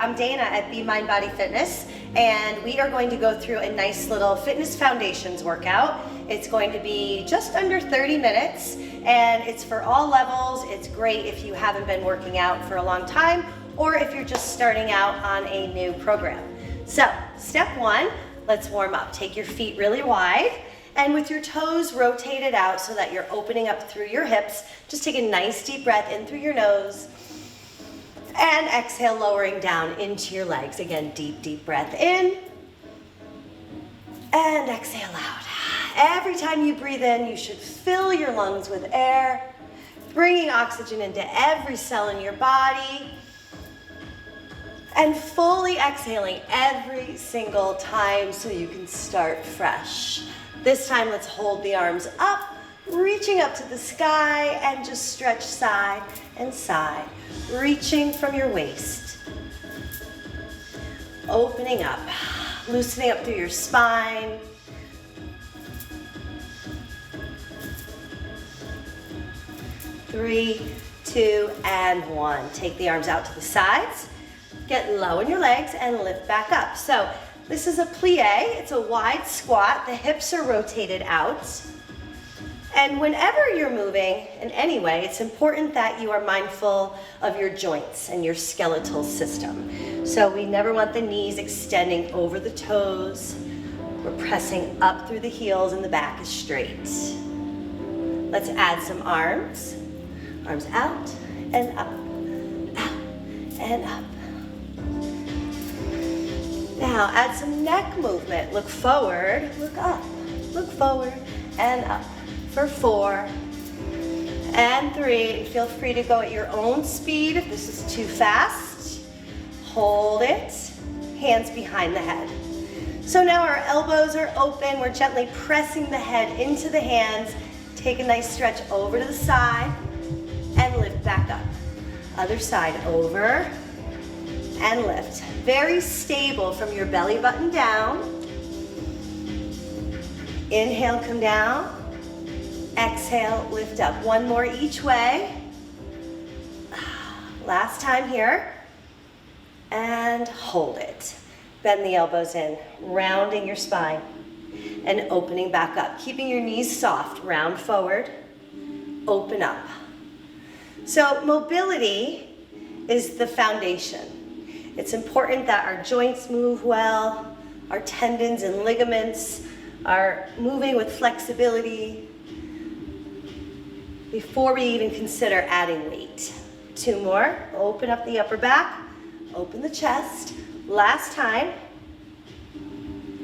I'm Dana at Be Mind Body Fitness, and we are going to go through a nice little fitness foundations workout. It's going to be just under 30 minutes, and it's for all levels. It's great if you haven't been working out for a long time, or if you're just starting out on a new program. So, step one, let's warm up. Take your feet really wide, and with your toes rotated out so that you're opening up through your hips, just take a nice deep breath in through your nose. And exhale, lowering down into your legs. Again, deep, deep breath in. And exhale out. Every time you breathe in, you should fill your lungs with air, bringing oxygen into every cell in your body. And fully exhaling every single time so you can start fresh. This time, let's hold the arms up, reaching up to the sky, and just stretch side and side. Reaching from your waist. Opening up, loosening up through your spine. Three, two, and one. Take the arms out to the sides. Get low in your legs and lift back up. So this is a plie. It's a wide squat. The hips are rotated out. And whenever you're moving in any way, it's important that you are mindful of your joints and your skeletal system. So we never want the knees extending over the toes. We're pressing up through the heels and the back is straight. Let's add some arms. Arms out and up, out and up. Now add some neck movement. Look forward, look up, look forward and up. For 4 and 3, and feel free to go at your own speed if this is too fast. Hold it, hands behind the head. So now our elbows are open, we're gently pressing the head into the hands. Take a nice stretch over to the side and lift back up. Other side, over and lift. Very stable from your belly button down. Inhale, come down. Exhale, lift up. One more each way. Last time here. And hold it. Bend the elbows in, rounding your spine and opening back up. Keeping your knees soft, round forward, open up. So mobility is the foundation. It's important that our joints move well, our tendons and ligaments are moving with flexibility, before we even consider adding weight. 2 more, open up the upper back, open the chest, last time,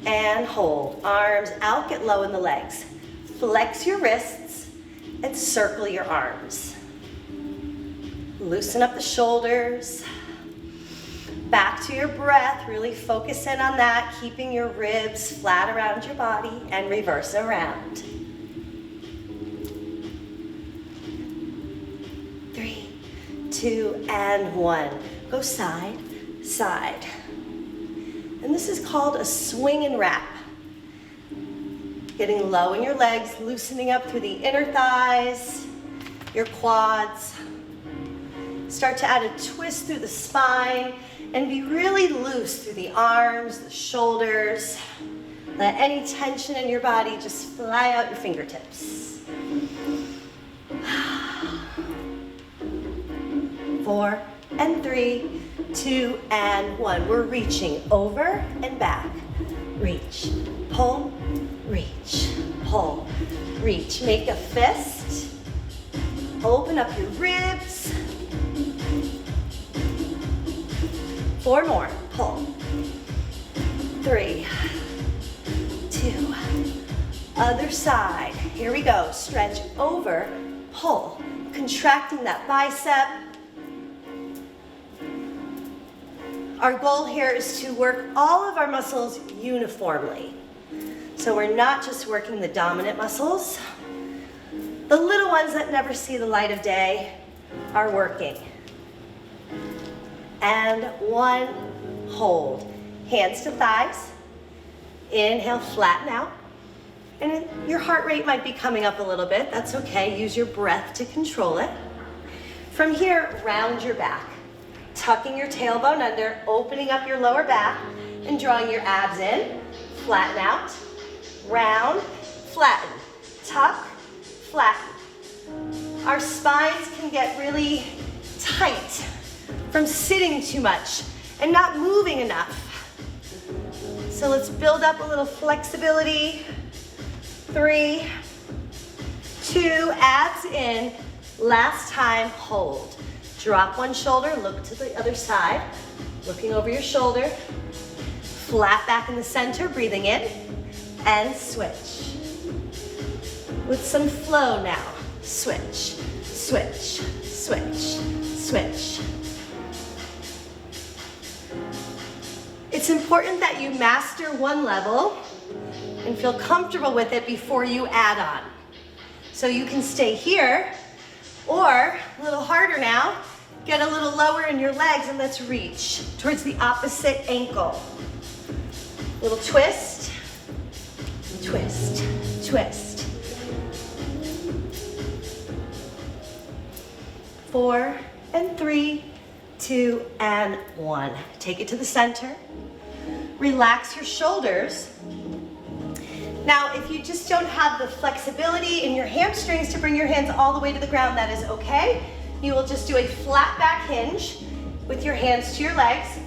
and hold. Arms out, get low in the legs. Flex your wrists and circle your arms. Loosen up the shoulders. Back to your breath, really focus in on that, keeping your ribs flat around your body, and reverse around. 3, 2, and 1. Go side, side. And this is called a swing and wrap. Getting low in your legs, loosening up through the inner thighs, your quads. Start to add a twist through the spine and be really loose through the arms, the shoulders. Let any tension in your body just fly out your fingertips. 4 and 3, 2 and 1. We're reaching over and back. Reach, pull, reach, pull, reach. Make a fist. Open up your ribs. 4 more. Pull. 3, 2. Other side. Here we go. Stretch over, pull. Contracting that bicep. Our goal here is to work all of our muscles uniformly. So we're not just working the dominant muscles. The little ones that never see the light of day are working. And 1, hold. Hands to thighs. Inhale, flatten out. And your heart rate might be coming up a little bit. That's okay. Use your breath to control it. From here, round your back. tucking your tailbone under, opening up your lower back, and drawing your abs in. Flatten out, round, flatten, tuck, flatten. Our spines can get really tight from sitting too much and not moving enough. So let's build up a little flexibility. 3, 2, abs in. Last time, hold. Drop one shoulder, look to the other side. Looking over your shoulder. Flat back in the center, breathing in. And switch. With some flow now. Switch, switch, switch, switch. It's important that you master one level and feel comfortable with it before you add on. So you can stay here, or a little harder now, get a little lower in your legs and let's reach towards the opposite ankle. Little twist, twist, twist. 4 and 3, 2 and 1. Take it to the center. Relax your shoulders. Now, if you just don't have the flexibility in your hamstrings to bring your hands all the way to the ground, that is okay. You will just do a flat back hinge with your hands to your legs.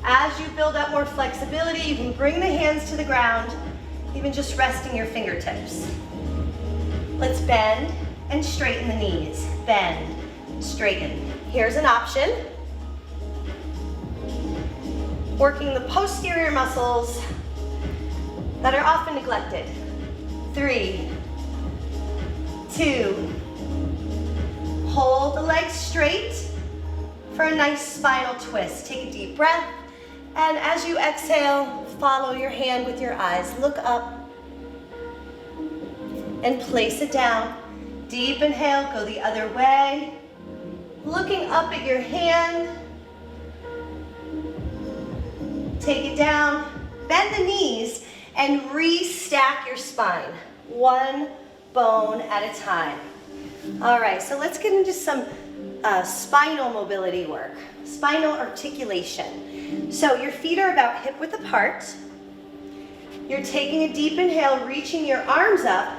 As you build up more flexibility, you can bring the hands to the ground, even just resting your fingertips. Let's bend and straighten the knees. Bend, straighten. Here's an option. Working the posterior muscles that are often neglected. 3, 2, hold the legs straight for a nice spinal twist. Take a deep breath, and as you exhale, follow your hand with your eyes. Look up and place it down. Deep inhale, go the other way. Looking up at your hand. Take it down, bend the knees, and restack your spine, one bone at a time. All right, so let's get into some spinal mobility work, spinal articulation. So your feet are about hip width apart. You're taking a deep inhale, reaching your arms up.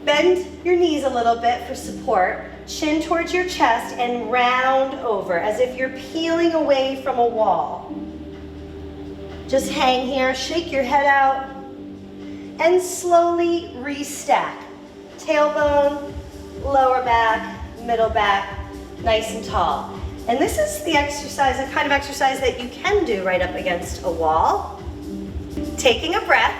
Bend your knees a little bit for support. Chin towards your chest and round over as if you're peeling away from a wall. Just hang here, shake your head out, and slowly restack. Tailbone, lower back, middle back, nice and tall. And this is the exercise, the kind of exercise that you can do right up against a wall. Taking a breath,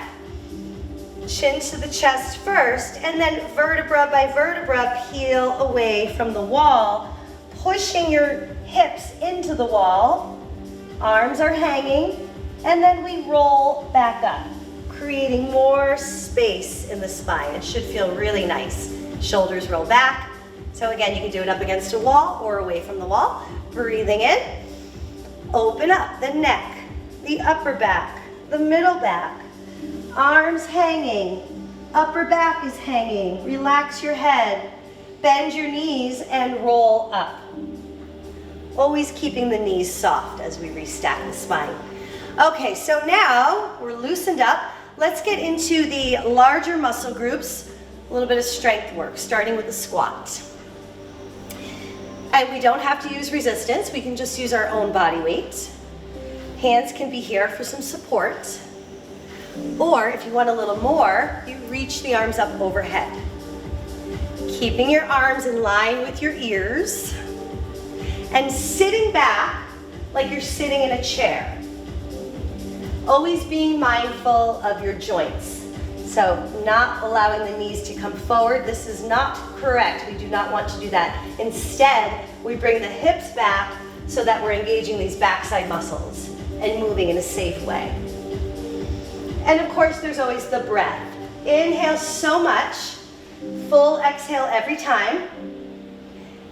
chin to the chest first, and then vertebra by vertebra, peel away from the wall, pushing your hips into the wall. Arms are hanging. And then we roll back up, creating more space in the spine. It should feel really nice. Shoulders roll back. So again, you can do it up against a wall or away from the wall. Breathing in, open up the neck, the upper back, the middle back, arms hanging, upper back is hanging. Relax your head, bend your knees and roll up. Always keeping the knees soft as we restack the spine. Okay, so now we're loosened up. Let's get into the larger muscle groups, a little bit of strength work, starting with the squat. And we don't have to use resistance, we can just use our own body weight. Hands can be here for some support. Or if you want a little more, you reach the arms up overhead. Keeping your arms in line with your ears and sitting back like you're sitting in a chair. Always being mindful of your joints. So not allowing the knees to come forward. This is not correct. We do not want to do that. Instead, we bring the hips back so that we're engaging these backside muscles and moving in a safe way. And of course, there's always the breath. Inhale so much, full exhale every time.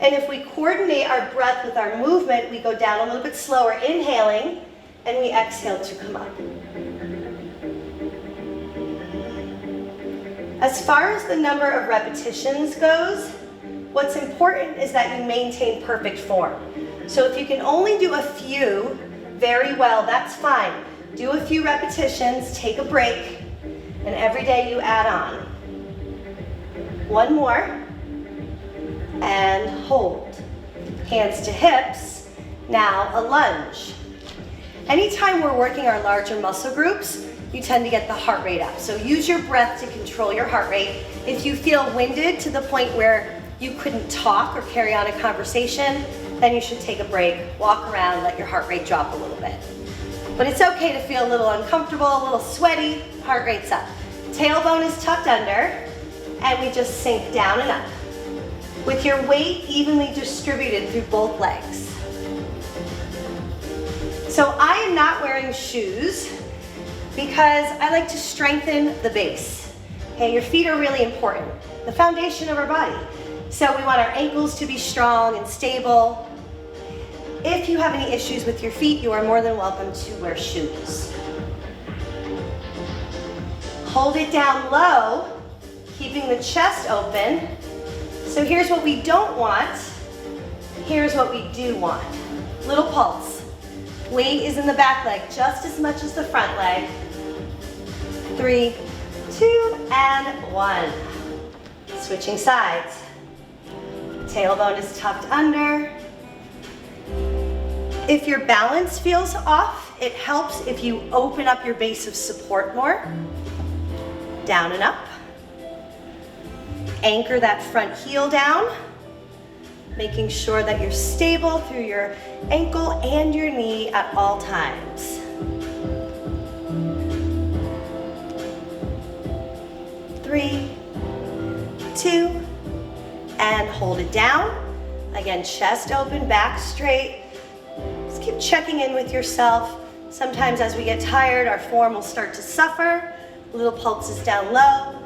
And if we coordinate our breath with our movement, we go down a little bit slower, inhaling, and we exhale to come up. As far as the number of repetitions goes, what's important is that you maintain perfect form. So if you can only do a few very well, that's fine. Do a few repetitions, take a break, and every day you add on. One more, and hold. Hands to hips. Now a lunge. Anytime we're working our larger muscle groups, you tend to get the heart rate up. So use your breath to control your heart rate. If you feel winded to the point where you couldn't talk or carry on a conversation, then you should take a break, walk around, let your heart rate drop a little bit. But it's okay to feel a little uncomfortable, a little sweaty, heart rate's up. Tailbone is tucked under, and we just sink down and up, with your weight evenly distributed through both legs. So I am not wearing shoes because I like to strengthen the base. Okay, your feet are really important, the foundation of our body. So we want our ankles to be strong and stable. If you have any issues with your feet, you are more than welcome to wear shoes. Hold it down low, keeping the chest open. So here's what we don't want. Here's what we do want. Little pulse. Weight is in the back leg just as much as the front leg. 3, 2, and 1. Switching sides. Tailbone is tucked under. If your balance feels off, it helps if you open up your base of support more. Down and up. Anchor that front heel down, making sure that you're stable through your ankle and your knee at all times. 3, 2, and hold it down. Again, chest open, back straight. Just keep checking in with yourself. Sometimes as we get tired, our form will start to suffer. Little pulses down low.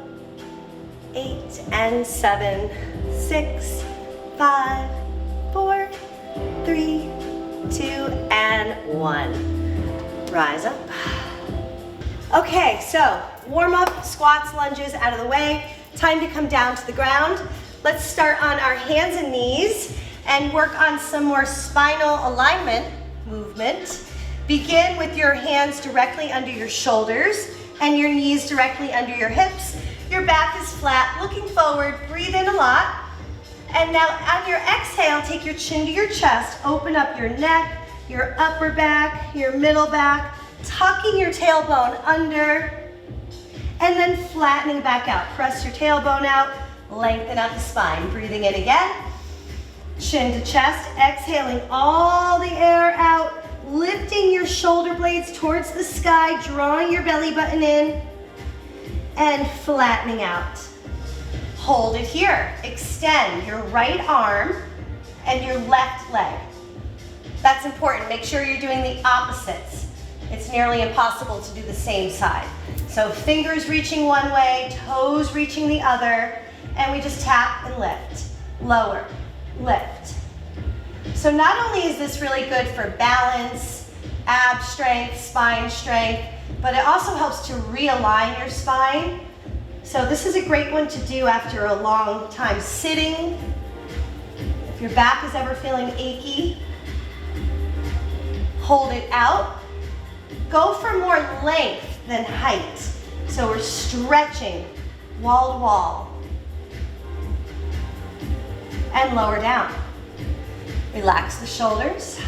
8 and 7, 6, 5, 4, 3, 2, and 1. Rise up. Okay, so warm up, squats, lunges out of the way. Time to come down to the ground. Let's start on our hands and knees and work on some more spinal alignment movement. Begin with your hands directly under your shoulders and your knees directly under your hips. Your back is flat, looking forward, breathe in a lot. And now on your exhale, take your chin to your chest, open up your neck, your upper back, your middle back, tucking your tailbone under, and then flattening back out. Press your tailbone out, lengthen out the spine. Breathing in again, chin to chest, exhaling all the air out, lifting your shoulder blades towards the sky, drawing your belly button in, and flattening out. Hold it here. Extend your right arm and your left leg. That's important. Make sure you're doing the opposites. It's nearly impossible to do the same side. So fingers reaching one way, toes reaching the other, and we just tap and lift. Lower, lift. So not only is this really good for balance, ab strength, spine strength, but it also helps to realign your spine. So this is a great one to do after a long time sitting. If your back is ever feeling achy, hold it out. Go for more length than height. So we're stretching wall to wall. And lower down. Relax the shoulders.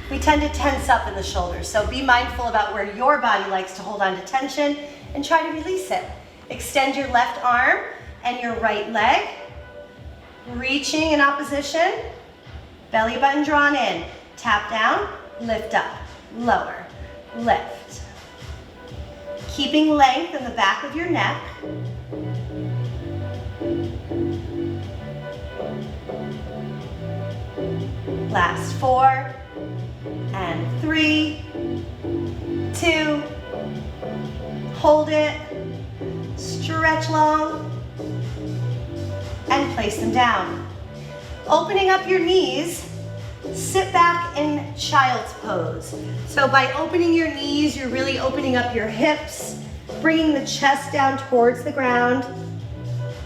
We tend to tense up in the shoulders, so be mindful about where your body likes to hold on to tension and try to release it. Extend your left arm and your right leg, reaching in opposition, belly button drawn in. Tap down, lift up, lower, lift. Keeping length in the back of your neck. Last 4 and 3, 2, hold it, stretch long, and place them down. Opening up your knees, sit back in child's pose. So by opening your knees, you're really opening up your hips, bringing the chest down towards the ground.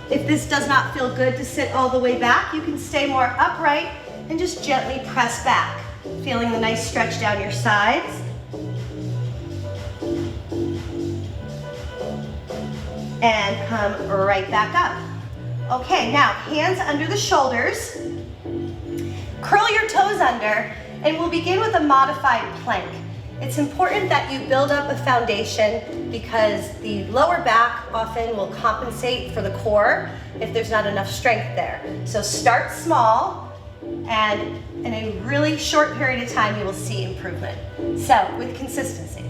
If this does not feel good to sit all the way back, you can stay more upright and just gently press back. Feeling the nice stretch down your sides. And come right back up. Okay, now hands under the shoulders. Curl your toes under, and we'll begin with a modified plank. It's important that you build up a foundation because the lower back often will compensate for the core if there's not enough strength there. So start small, and in a really short period of time, you will see improvement. So with consistency,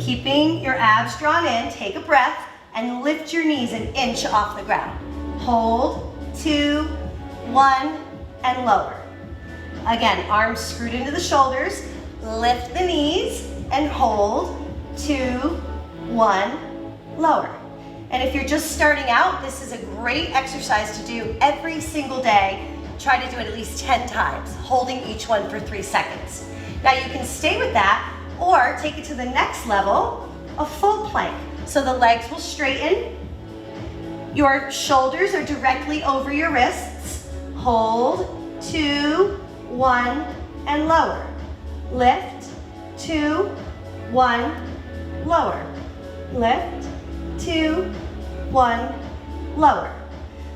keeping your abs drawn in, take a breath, and lift your knees an inch off the ground. Hold, 2, 1, and lower. Again, arms screwed into the shoulders, lift the knees, and hold, 2, 1, lower. And if you're just starting out, this is a great exercise to do every single day. Try to do it at least 10 times, holding each one for 3 seconds. Now you can stay with that, or take it to the next level, a full plank. So the legs will straighten, your shoulders are directly over your wrists. Hold, 2, 1, and lower. Lift, 2, 1, lower. Lift, 2, 1, lower.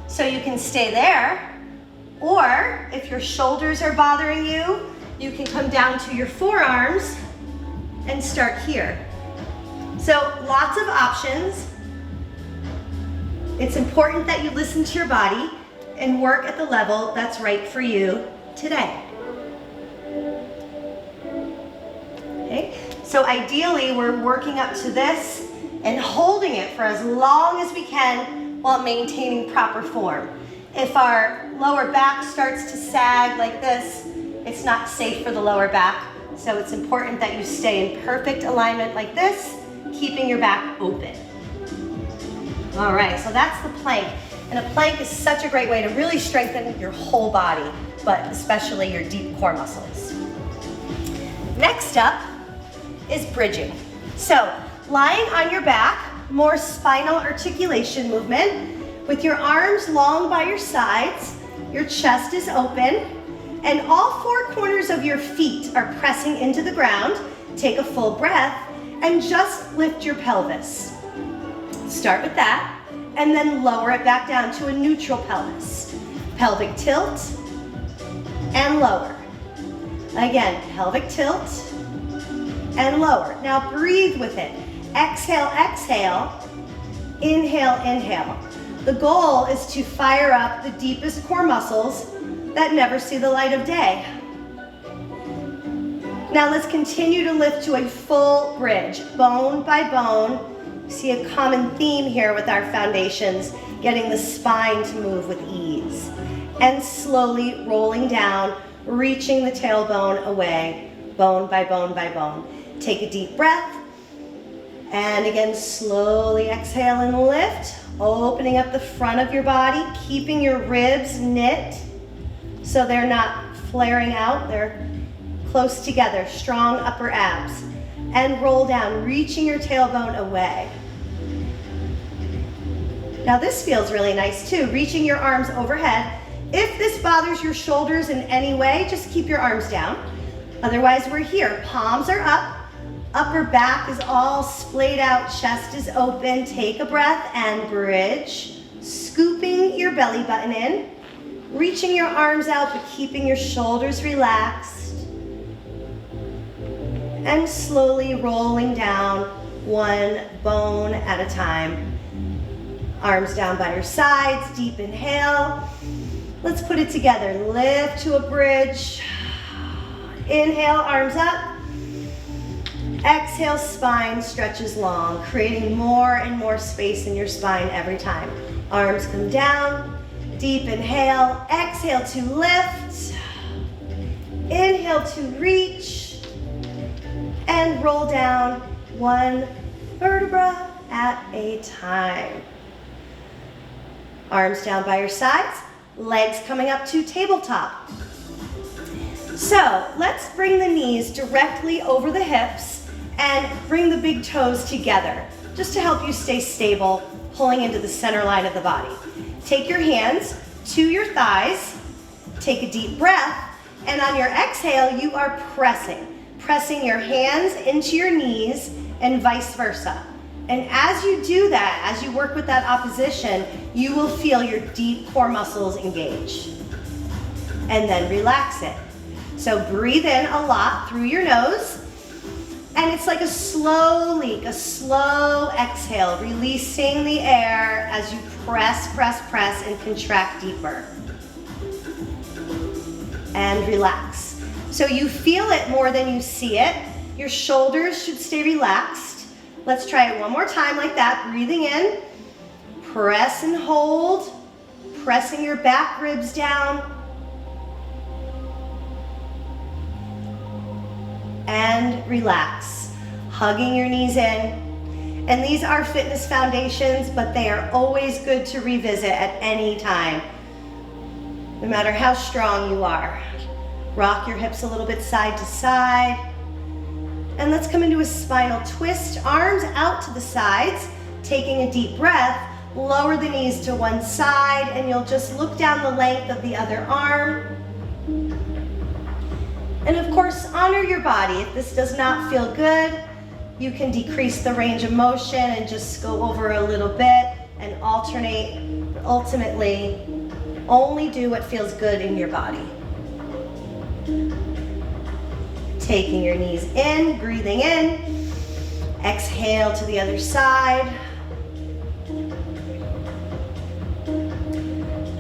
So you can stay there, or if your shoulders are bothering you, you can come down to your forearms and start here. So lots of options. It's important that you listen to your body and work at the level that's right for you today. Okay, so ideally we're working up to this and holding it for as long as we can while maintaining proper form. If our lower back starts to sag like this, it's not safe for the lower back. So it's important that you stay in perfect alignment like this, keeping your back open. All right, so that's the plank. And a plank is such a great way to really strengthen your whole body, but especially your deep core muscles. Next up is bridging. So lying on your back, more spinal articulation movement, with your arms long by your sides, your chest is open, and all 4 corners of your feet are pressing into the ground. Take a full breath and just lift your pelvis. Start with that, and then lower it back down to a neutral pelvis. Pelvic tilt, and lower. Again, pelvic tilt, and lower. Now breathe with it. Exhale, exhale, inhale, inhale. The goal is to fire up the deepest core muscles that never see the light of day. Now let's continue to lift to a full bridge, bone by bone. See a common theme here with our foundations, getting the spine to move with ease. And slowly rolling down, reaching the tailbone away, bone by bone by bone. Take a deep breath. And again, slowly exhale and lift, opening up the front of your body, keeping your ribs knit so they're not flaring out, they're close together, strong upper abs. And roll down, reaching your tailbone away. Now this feels really nice too, reaching your arms overhead. If this bothers your shoulders in any way, just keep your arms down. Otherwise, we're here. Palms are up, upper back is all splayed out, chest is open. Take a breath and bridge. Scooping your belly button in, reaching your arms out, but keeping your shoulders relaxed. And slowly rolling down, one bone at a time. Arms down by your sides, deep inhale. Let's put it together. Lift to a bridge. Inhale, arms up. Exhale, spine stretches long, creating more and more space in your spine every time. Arms come down. Deep inhale. Exhale to lift. Inhale to reach. And roll down, one vertebra at a time. Arms down by your sides, legs coming up to tabletop. So let's bring the knees directly over the hips and bring the big toes together, just to help you stay stable, pulling into the center line of the body. Take your hands to your thighs, take a deep breath, And on your exhale, you are pressing your hands into your knees and vice versa. And as you do that, as you work with that opposition, you will feel your deep core muscles engage. And then relax it. So breathe in a lot through your nose. And it's like a slow leak, a slow exhale, releasing the air as you press, and contract deeper. And relax. So you feel it more than you see it. Your shoulders should stay relaxed. Let's try it one more time like that. Breathing in, press and hold, pressing your back ribs down. And relax, hugging your knees in. And these are fitness foundations, but they are always good to revisit at any time, no matter how strong you are. Rock your hips a little bit side to side. And let's come into a spinal twist, arms out to the sides, taking a deep breath. Lower the knees to one side, and you'll just look down the length of the other arm. And of course, honor your body. If this does not feel good, you can decrease the range of motion and just go over a little bit and alternate. Ultimately, only do what feels good in your body. Taking your knees in, breathing in. Exhale to the other side.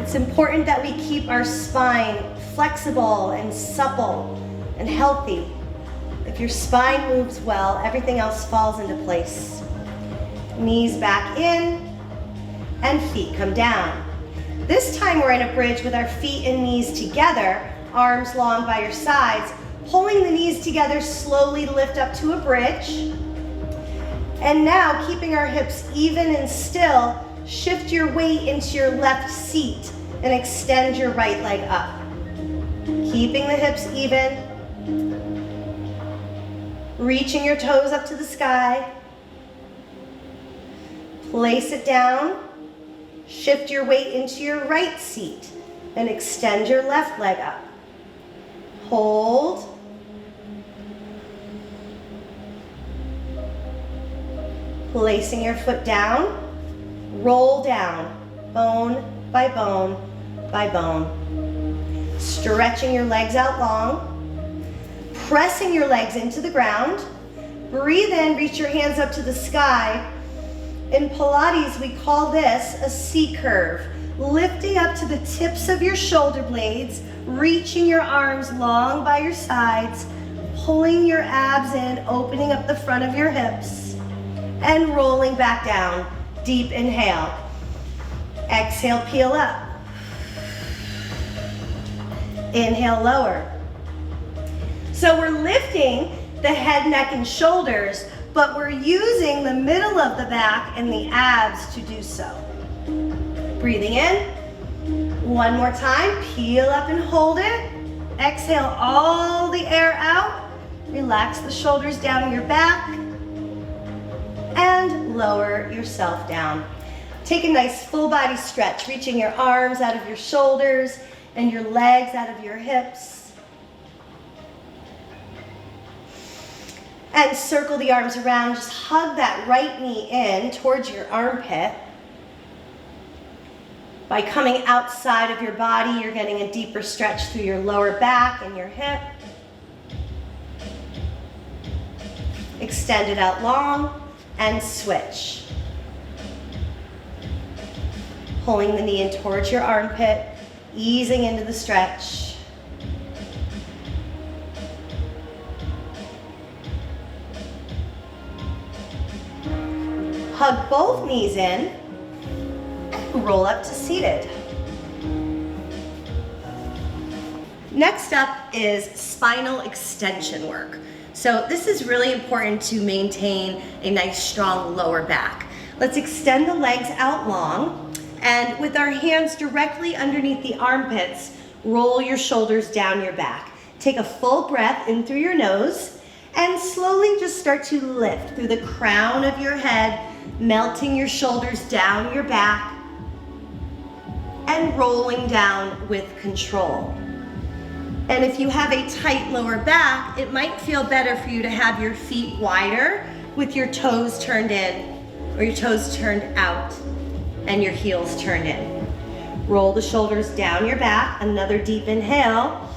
It's important that we keep our spine flexible and supple and healthy. If your spine moves well, everything else falls into place. Knees back in and feet come down. This time we're in a bridge with our feet and knees together, arms long by your sides. Pulling the knees together, slowly lift up to a bridge. And now, keeping our hips even and still, shift your weight into your left seat and extend your right leg up. Keeping the hips even. Reaching your toes up to the sky. Place it down. Shift your weight into your right seat and extend your left leg up. Hold. Placing your foot down. Roll down, bone by bone by bone. Stretching your legs out long. Pressing your legs into the ground. Breathe in, reach your hands up to the sky. In Pilates, we call this a C curve. Lifting up to the tips of your shoulder blades, reaching your arms long by your sides, pulling your abs in, opening up the front of your hips, and rolling back down. Deep inhale. Exhale, peel up. Inhale, lower. So we're lifting the head, neck, and shoulders, but we're using the middle of the back and the abs to do so. Breathing in. One more time. Peel up and hold it. Exhale all the air out. Relax the shoulders down your back. And lower yourself down. Take a nice full body stretch, reaching your arms out of your shoulders and your legs out of your hips. And circle the arms around. Just hug that right knee in towards your armpit. By coming outside of your body, you're getting a deeper stretch through your lower back and your hip. Extend it out long and switch. Pulling the knee in towards your armpit, easing into the stretch. Hug both knees in. Roll up to seated. Next up is spinal extension work. So this is really important to maintain a nice strong lower back. Let's extend the legs out long, and with our hands directly underneath the armpits, roll your shoulders down your back. Take a full breath in through your nose and slowly just start to lift through the crown of your head, melting your shoulders down your back and rolling down with control. And if you have a tight lower back, it might feel better for you to have your feet wider with your toes turned in or your toes turned out and your heels turned in. Roll the shoulders down your back, another deep inhale,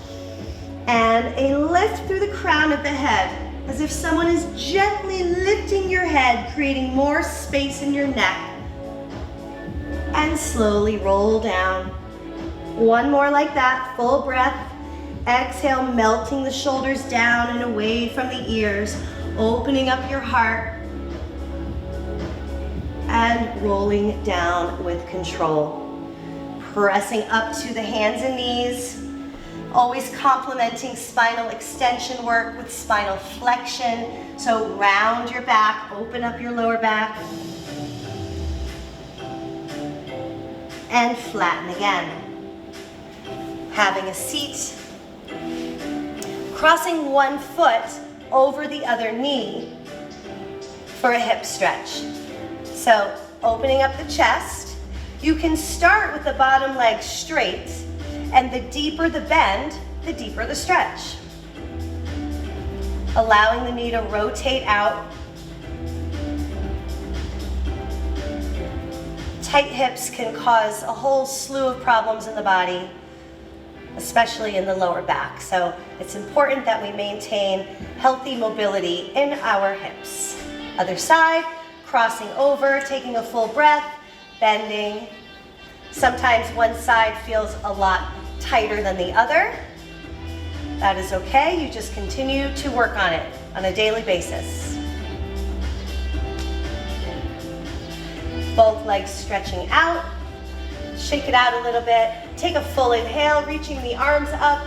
and a lift through the crown of the head as if someone is gently lifting your head, creating more space in your neck. And slowly roll down. One more like that, full breath. Exhale, melting the shoulders down and away from the ears, opening up your heart, and rolling down with control. Pressing up to the hands and knees, always complementing spinal extension work with spinal flexion. So round your back, open up your lower back, and flatten again. Having a seat, crossing one foot over the other knee for a hip stretch. So opening up the chest, you can start with the bottom leg straight, and the deeper the bend, the deeper the stretch. Allowing the knee to rotate out. Tight hips can cause a whole slew of problems in the body, especially in the lower back. So it's important that we maintain healthy mobility in our hips. Other side, crossing over, taking a full breath, bending. Sometimes one side feels a lot tighter than the other. That is okay. You just continue to work on it on a daily basis. Both legs stretching out. Shake it out a little bit. Take a full inhale, reaching the arms up.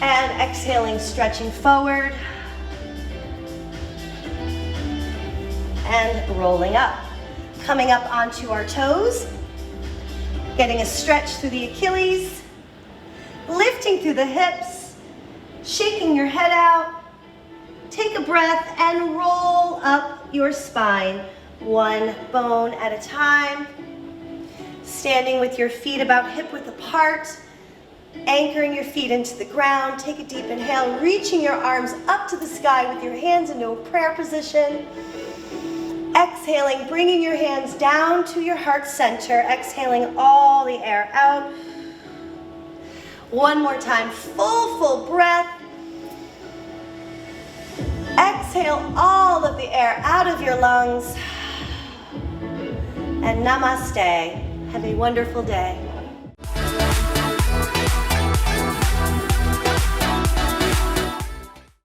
And exhaling, stretching forward. And rolling up. Coming up onto our toes. Getting a stretch through the Achilles. Lifting through the hips. Shaking your head out. Take a breath and roll up your spine. One bone at a time. Standing with your feet about hip width apart. Anchoring your feet into the ground. Take a deep inhale, reaching your arms up to the sky with your hands into a prayer position. Exhaling, bringing your hands down to your heart center. Exhaling all the air out. One more time, full breath. Exhale all of the air out of your lungs. And namaste. Have a wonderful day.